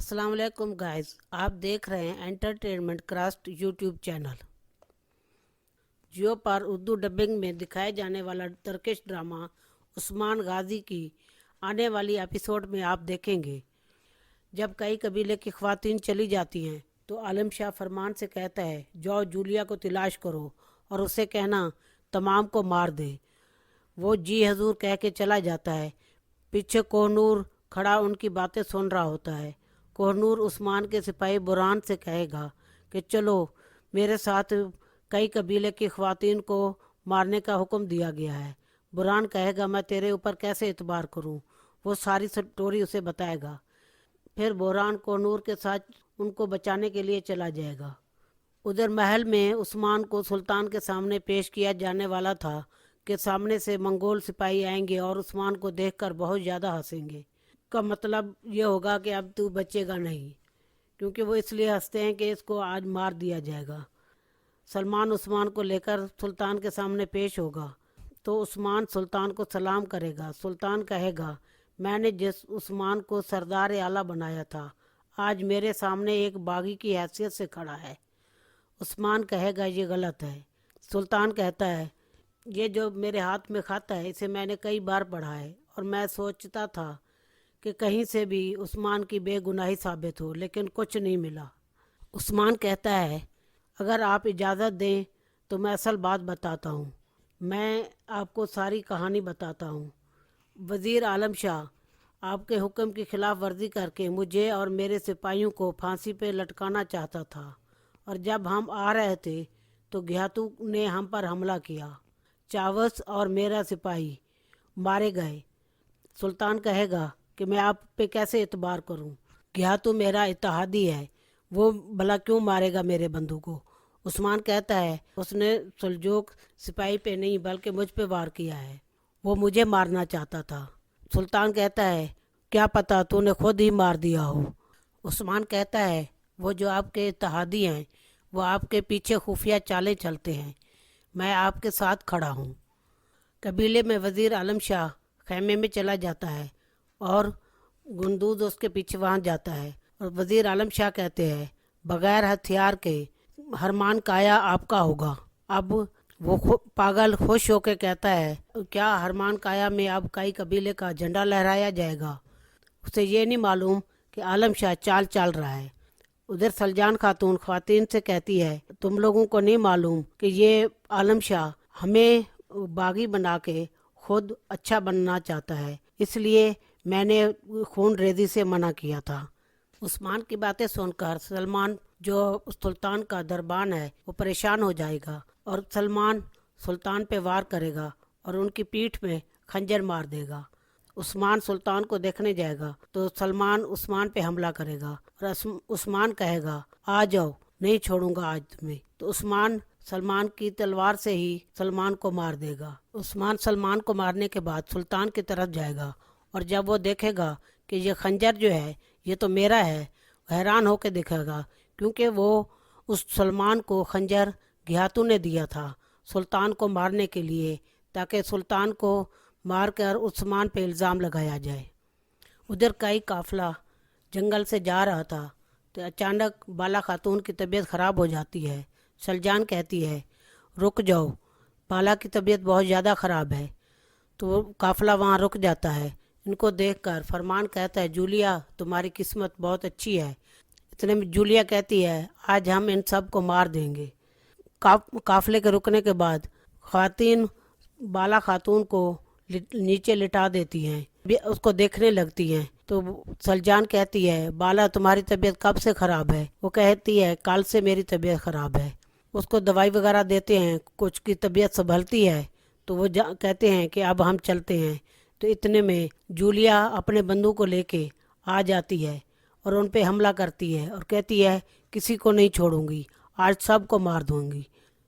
अस्सलाम वालेकुम गाइस, आप देख रहे हैं एंटरटेनमेंट क्राफ्ट यूट्यूब चैनल। जियो पर उर्दू डबिंग में दिखाए जाने वाला टर्किश ड्रामा उस्मान गाजी की आने वाली एपिसोड में आप देखेंगे। जब कई कबीले की ख्वातीन चली जाती हैं तो आलम शाह फरमान से कहता है, जाओ जूलिया को तलाश करो और उसे कहना तमाम को मार दे। वो जी हजूर कह के चला जाता है। पीछे कोहनूर खड़ा उनकी बातें सुन रहा होता है। कोहनूर उस्मान के सिपाही बुरहान से कहेगा कि चलो मेरे साथ, कई कबीले की ख्वातीन को मारने का हुक्म दिया गया है। बुरहान कहेगा मैं तेरे ऊपर कैसे एतबार करूं। वो सारी स्टोरी उसे बताएगा। फिर बुरहान कोहनूर के साथ उनको बचाने के लिए चला जाएगा। उधर महल में उस्मान को सुल्तान के सामने पेश किया जाने वाला था कि सामने से मंगोल सिपाही आएंगे और उस्मान को देखकर बहुत ज़्यादा हंसेंगे। का मतलब ये होगा कि अब तू बचेगा नहीं, क्योंकि वो इसलिए हंसते हैं कि इसको आज मार दिया जाएगा। सलमान उस्मान को लेकर सुल्तान के सामने पेश होगा तो उस्मान सुल्तान को सलाम करेगा। सुल्तान कहेगा, मैंने जिस उस्मान को सरदार आला बनाया था आज मेरे सामने एक बागी की हैसियत से खड़ा है। उस्मान कहेगा ये गलत है। सुल्तान कहता है, ये जो मेरे हाथ में खत है इसे मैंने कई बार पढ़ा है और मैं सोचता था कि कहीं से भी उस्मान की बेगुनाही साबित हो, लेकिन कुछ नहीं मिला। उस्मान कहता है, अगर आप इजाज़त दें तो मैं असल बात बताता हूँ। मैं आपको सारी कहानी बताता हूँ। वज़ीर आलम शाह आपके हुक्म की खिलाफ वर्जी करके मुझे और मेरे सिपाहियों को फांसी पे लटकाना चाहता था, और जब हम आ रहे थे तो घियातू ने हम पर हमला किया। चावस और मेरा सिपाही मारे गए। सुल्तान कहेगा कि मैं आप पे कैसे एतबार करूं। घियातू मेरा इत्तेहादी है, वो भला क्यों मारेगा मेरे बंधु को। उस्मान कहता है, उसने सुलजोक सिपाही पे नहीं बल्कि मुझ पे वार किया है, वो मुझे मारना चाहता था। सुल्तान कहता है, क्या पता तूने खुद ही मार दिया हो। उस्मान कहता है, वो जो आपके इत्तेहादी हैं वो आपके पीछे खुफिया चालें चलते हैं, मैं आपके साथ खड़ा हूँ। कबीले में वज़ीर आलम शाह खैमे में चला जाता है और गुंदूज उसके पीछे वहाँ जाता है और वज़ीर आलम शाह कहते हैं, बगैर हथियार के हरमान काया आपका होगा। अब वो पागल खुश होकर कहता है, क्या हरमान काया में अब कई कबीले का झंडा लहराया जाएगा। उसे ये नहीं मालूम कि आलम शाह चाल चल रहा है। उधर सलजान खातून ख्वातीन से कहती है, तुम लोगों को नहीं मालूम कि ये आलम शाह हमें बागी बना के खुद अच्छा बनना चाहता है, इसलिए मैंने खून रेजी से मना किया था। उस्मान की बातें सुनकर सलमान जो सुल्तान का दरबान है वो परेशान हो जाएगा और सलमान सुल्तान पे वार करेगा और उनकी पीठ में खंजर मार देगा। उस्मान सुल्तान को देखने जाएगा तो सलमान उस्मान पे हमला करेगा और उस्मान कहेगा, आ जाओ, नहीं छोड़ूंगा आज तुम्हें। तो उस्मान सलमान की तलवार से ही सलमान को मार देगा। उस्मान सलमान को मारने के बाद सुल्तान की तरफ जाएगा और जब वो देखेगा कि ये खंजर जो है ये तो मेरा है, हैरान होकर देखेगा, क्योंकि वो उस सलमान को खंजर घियातू ने दिया था सुल्तान को मारने के लिए, ताकि सुल्तान को मारकर उस्मान पे इल्ज़ाम लगाया जाए। उधर कई काफिला जंगल से जा रहा था तो अचानक बाला खातून की तबीयत ख़राब हो जाती है। सलजान कहती है, रुक जाओ, बाला की तबीयत बहुत ज़्यादा ख़राब है। तो काफिला वहाँ रुक जाता है। इनको देखकर फरमान कहता है, जूलिया तुम्हारी किस्मत बहुत अच्छी है। इतने में जूलिया कहती है, आज हम इन सब को मार देंगे। काफिले के रुकने के बाद खातून बाला खातून को नीचे लिटा देती हैं, उसको देखने लगती हैं। तो सलजान कहती है, बाला तुम्हारी तबीयत कब से ख़राब है। वो कहती है, कल से मेरी तबीयत ख़राब है। उसको दवाई वगैरह देते हैं, कुछ की तबीयत संभलती है तो वो कहते हैं कि अब हम चलते हैं। तो इतने में जूलिया अपने बंदूक को लेके आ जाती है और उन पे हमला करती है और कहती है, किसी को नहीं छोड़ूंगी, आज सब को मार दूंगी।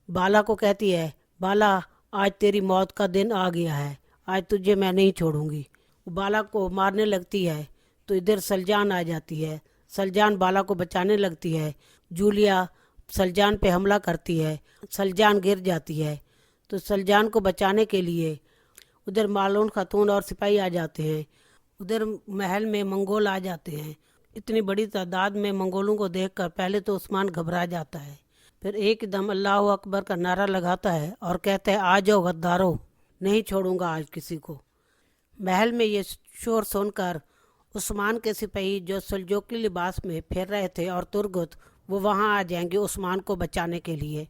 बाला को कहती है, बाला आज तेरी मौत का दिन आ गया है, आज तुझे मैं नहीं छोड़ूंगी। बाला को मारने लगती है तो इधर सलजान आ जाती है। सलजान बाला को बचाने लगती है। जूलिया सलजान पे हमला करती है, सलजान गिर जाती है। तो सलजान को बचाने के लिए उधर मालून खातून और सिपाही आ जाते हैं। उधर महल में मंगोल आ जाते हैं। इतनी बड़ी तादाद में मंगोलों को देखकर पहले तो उस्मान घबरा जाता है, फिर एकदम अल्लाह अकबर का नारा लगाता है और कहता है, आ जाओ गद्दारों, नहीं छोड़ूंगा आज किसी को। महल में ये शोर सुनकर उस्मान के सिपाही जो सल्जोकी लिबास में फिर रहे थे और तुर्गुत, वो वहां आ जाएंगे उस्मान को बचाने के लिए।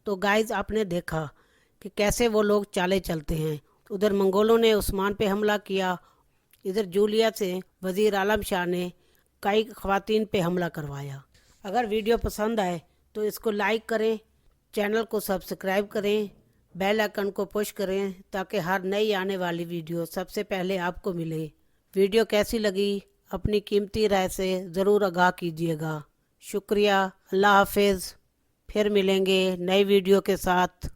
तो गाइज आपने देखा कि कैसे वो लोग चाले चलते हैं। उधर मंगोलों ने उस्मान पे हमला किया, इधर जूलिया से वज़ीर आलम शाह ने कई ख़वातीन पे हमला करवाया। अगर वीडियो पसंद आए तो इसको लाइक करें, चैनल को सब्सक्राइब करें, बेल आइकन को पुश करें ताकि हर नई आने वाली वीडियो सबसे पहले आपको मिले। वीडियो कैसी लगी अपनी कीमती राय से ज़रूर आगाह कीजिएगा। शुक्रिया, अल्लाह हाफिज़। फिर मिलेंगे नई वीडियो के साथ।